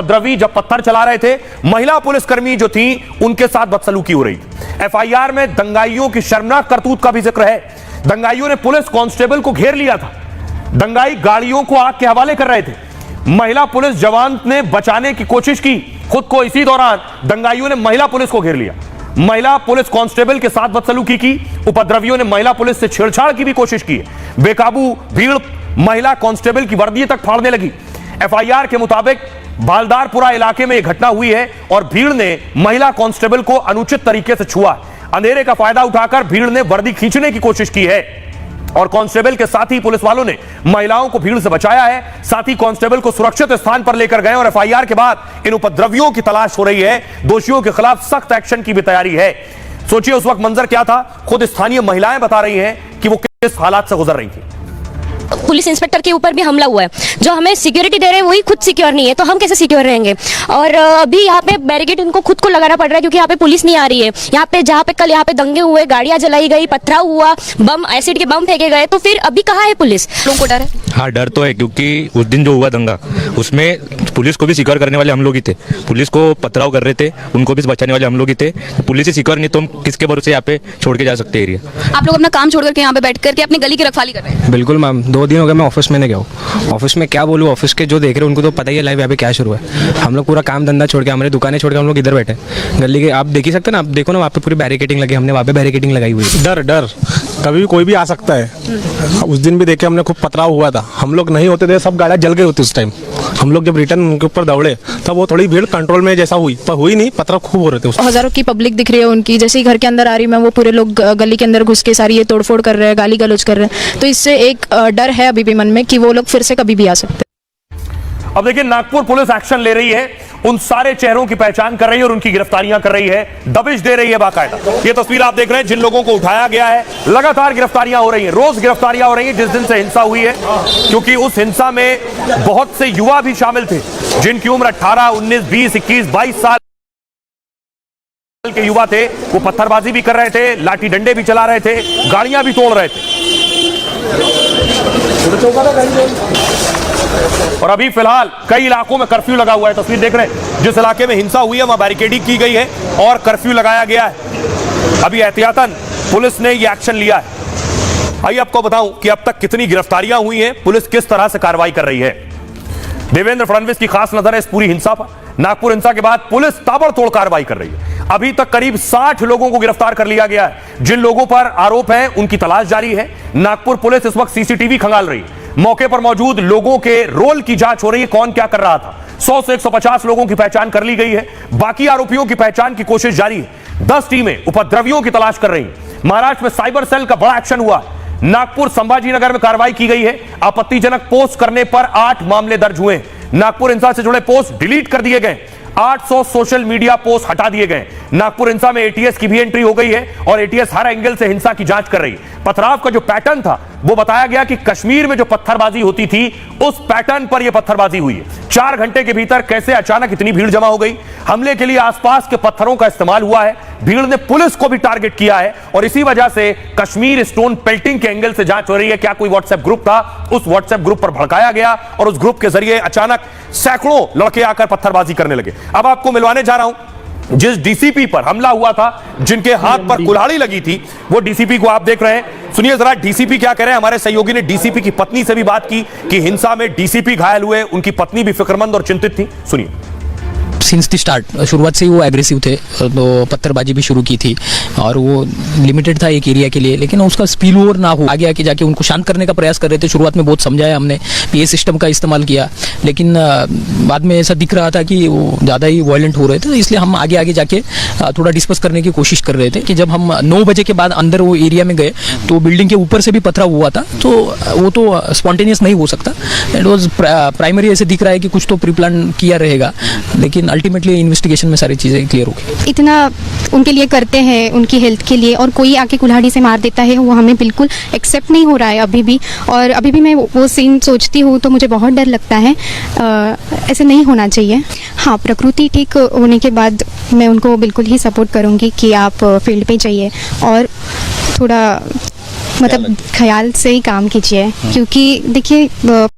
उपद्रवी जब पत्थर चला रहे थे, महिला पुलिसकर्मी जो थी उनके साथ बदसलूकी हो रही थी। एफआईआर में दंगाइयों की शर्मनाक करतूत का भी जिक्र है। दंगाइयों ने पुलिस कांस्टेबल को घेर लिया था। दंगाई गाड़ियों को आग के हवाले कर रहे थे। महिला पुलिस जवान ने बचाने की कोशिश की खुद को। इसी दौरान दंगाइयों ने महिला पुलिस को घेर लिया। महिला पुलिस कांस्टेबल के साथ बदसलूकी की। उपद्रवियों ने महिला पुलिस से छेड़छाड़ की भी कोशिश की। बेकाबू भीड़ महिला कांस्टेबल की वर्दी तक फाड़ने लगी। एफआईआर के मुताबिक बालदारपुरा इलाके में यह घटना हुई है और भीड़ ने महिला कांस्टेबल को अनुचित तरीके से छुआ। अंधेरे का फायदा उठाकर भीड़ ने वर्दी खींचने की कोशिश की है और कांस्टेबल के साथ ही पुलिस वालों ने महिलाओं को भीड़ से बचाया है। साथ ही कांस्टेबल को सुरक्षित स्थान पर लेकर गए और एफआईआर के बाद इन उपद्रवियों की तलाश हो रही है। दोषियों के खिलाफ सख्त एक्शन की भी तैयारी है। सोचिए उस वक्त मंजर क्या था। खुद स्थानीय महिलाएं बता रही हैं कि वो किस हालात से गुजर रही थी। पुलिस इंस्पेक्टर के ऊपर भी हमला हुआ है। जो हमें सिक्योरिटी दे रहे हैं वही खुद सिक्योर नहीं है, तो हम कैसे सिक्योर रहेंगे। और अभी यहाँ पे बैरिकेड इनको खुद को लगाना पड़ रहा है क्योंकि यहाँ पे पुलिस नहीं आ रही है। यहाँ पे जहाँ पे कल यहाँ पे दंगे हुए, गाड़ियां जलाई गई, पथराव हुआ, बम एसिड के बम फेंके गए, तो फिर अभी कहाँ है पुलिस? लोगों को डर है। हाँ, डर तो है क्योंकि उस दिन जो हुआ दंगा उसमें पुलिस को भी सिक्योर करने वाले हम लोग ही थे। पुलिस को पथराव कर रहे थे, उनको भी बचाने वाले हम लोग ही थे। पुलिस ही सिक्योर नहीं तो हम किसके भरोसे यहाँ पे छोड़ के जा सकते एरिया। आप लोग अपना काम छोड़ करके यहाँ पे बैठ करके अपनी गली की रखवाली कर रहे हैं? बिल्कुल मैम, 2 दिन हो गए मैं ऑफिस में नहीं गया हूँ। ऑफिस में क्या बोलूँ, ऑफिस के जो देख रहे हैं उनको तो पता ही है लाइव यहाँ पे क्या शुरू है। हम लोग पूरा काम धंधा छोड़ के, हमारी दुकानें छोड़ के हम लोग इधर बैठे गली के। आप देख ही सकते हैं ना, आप देखो ना वहाँ पे पूरी बैरिकेडिंग लगी, हमने वहाँ पे बैरिकेडिंग लगाई हुई है। डर कभी भी कोई भी आ सकता है। उस दिन भी देखे हमने खूब पथराव हुआ था। हम लोग नहीं होते थे, सब गाड़ियाँ जल गई होती उस टाइम। हम लोग जब रिटर्न उनके ऊपर दौड़े तब वो थोड़ी भीड़ कंट्रोल में जैसा हुई, पर हुई नहीं, पथराव खूब हो रहे थे। हजारों की पब्लिक दिख रही है उनकी, जैसे ही घर के अंदर आ रही मैं वो पूरे लोग गली के अंदर घुस के सारी ये तोड़फोड़ कर रहे हैं, गाली गलौज कर रहे हैं। तो इससे एक डर है अभी भी मन में कि वो लोग फिर से कभी भी आ सकते हैं। अब देखिए नागपुर पुलिस एक्शन ले रही है, उन सारे चेहरों की पहचान कर रही है और उनकी गिरफ्तारियां कर रही है, दबिश दे रही है बाकायदा। ये तस्वीर आप देख रहे हैं जिन लोगों को उठाया गया है। लगातार गिरफ्तारियां हो रही हैं, रोज गिरफ्तारियां हो रही हैं जिस दिन से हिंसा हुई है, क्योंकि उस हिंसा में बहुत से युवा भी शामिल थे जिनकी उम्र 18, 19, 20, 21, 22 साल के युवा थे। वो पत्थरबाजी भी कर रहे थे, लाठी डंडे भी चला रहे थे, गाड़ियां भी तोड़ रहे थे। और अभी फिलहाल कई इलाकों में कर्फ्यू लगा हुआ है। तस्वीर देख रहे हैं, जिस इलाके में हिंसा हुई है वहां बैरिकेडिंग की गई है और कर्फ्यू लगाया गया है। अभी एहतियातन पुलिस ने यह एक्शन लिया है। आइए आपको बताऊं कि अब तक कितनी गिरफ्तारियां हुई हैं, पुलिस किस तरह से कार्रवाई कर रही है। देवेंद्र फडणवीस की खास नजर है इस पूरी हिंसा पर। नागपुर हिंसा के बाद पुलिस ताबड़तोड़ कार्रवाई कर रही है। अभी तक करीब 60 लोगों को गिरफ्तार कर लिया गया है। जिन लोगों पर आरोप है उनकी तलाश जारी है। नागपुर पुलिस इस वक्त सीसीटीवी खंगाल रही है। मौके पर मौजूद लोगों के रोल की जांच हो रही है, कौन क्या कर रहा था। 100 से 150 लोगों की पहचान कर ली गई है। बाकी आरोपियों की पहचान की कोशिश जारी है। 10 टीमें उपद्रवियों की तलाश कर रही हैं। महाराष्ट्र में साइबर सेल का बड़ा एक्शन हुआ। नागपुर संभाजीनगर में कार्रवाई की गई है। आपत्तिजनक पोस्ट करने पर 8 मामले दर्ज हुए। नागपुर हिंसा से जुड़े पोस्ट डिलीट कर दिए गए। 800 सोशल मीडिया पोस्ट हटा दिए गए। नागपुर हिंसा में एटीएस की भी एंट्री हो गई है और एटीएस हर एंगल से हिंसा की जांच कर रही है। पथराव का जो पैटर्न था वो बताया गया कि कश्मीर में जो पत्थरबाजी होती थी उस पैटर्न पर यह पत्थरबाजी हुई है। 4 घंटे के भीतर कैसे अचानक इतनी भीड़ जमा हो गई। हमले के लिए आसपास के पत्थरों का इस्तेमाल हुआ है। भीड़ ने पुलिस को भी टारगेट किया है और इसी वजह से कश्मीर स्टोन पेल्टिंग के एंगल से जांच हो रही है। क्या कोई व्हाट्सएप ग्रुप था, उस व्हाट्सएप ग्रुप पर भड़काया गया और उस ग्रुप के जरिए अचानक सैकड़ों लड़के आकर पत्थरबाजी करने लगे। अब आपको मिलवाने जा रहा हूं जिस डीसीपी पर हमला हुआ था, जिनके हाथ पर कुल्हाड़ी लगी थी, वो डीसीपी को आप देख रहे हैं। सुनिए जरा डीसीपी क्या कह रहे हैं। हमारे सहयोगी ने डीसीपी की पत्नी से भी बात की कि हिंसा में डीसीपी घायल हुए, उनकी पत्नी भी फिक्रमंद और चिंतित थी। सुनिए। सिंस द स्टार्ट, शुरुआत से ही वो एग्रेसिव थे, तो पत्थरबाजी भी शुरू की थी और वो लिमिटेड था एक एरिया के लिए, लेकिन उसका स्पिल ओवर ना हो आगे आके जाके उनको शांत करने का प्रयास कर रहे थे। शुरुआत में बहुत समझाया हमने, पीए सिस्टम का इस्तेमाल किया, लेकिन बाद में ऐसा दिख रहा था कि वो ज़्यादा ही वायलेंट हो रहे थे। तो इसलिए हम आगे आगे जाके थोड़ा डिस्कस करने की कोशिश कर रहे थे कि जब हम 9 बजे के बाद अंदर वो एरिया में गए तो बिल्डिंग के ऊपर से भी पथराव हुआ था, तो वो तो स्पॉन्टेनियस नहीं हो सकता। इट वॉज प्राइमरी ऐसे दिख रहा है कि कुछ तो प्री प्लान किया रहेगा, लेकिन अल्टीमेटली इन्वेस्टिगेशन में सारी चीज़ें क्लियर हो गई। इतना उनके लिए करते हैं, उनकी हेल्थ के लिए, और कोई आके कुल्हाड़ी से मार देता है, वो हमें बिल्कुल एक्सेप्ट नहीं हो रहा है अभी भी। और अभी भी मैं वो सीन सोचती हूँ तो मुझे बहुत डर लगता है। ऐसे नहीं होना चाहिए। हाँ, प्रकृति ठीक होने के बाद मैं उनको बिल्कुल ही सपोर्ट करूँगी कि आप फील्ड पे जाइए और थोड़ा मतलब ख्याल से ही काम कीजिए, क्योंकि देखिए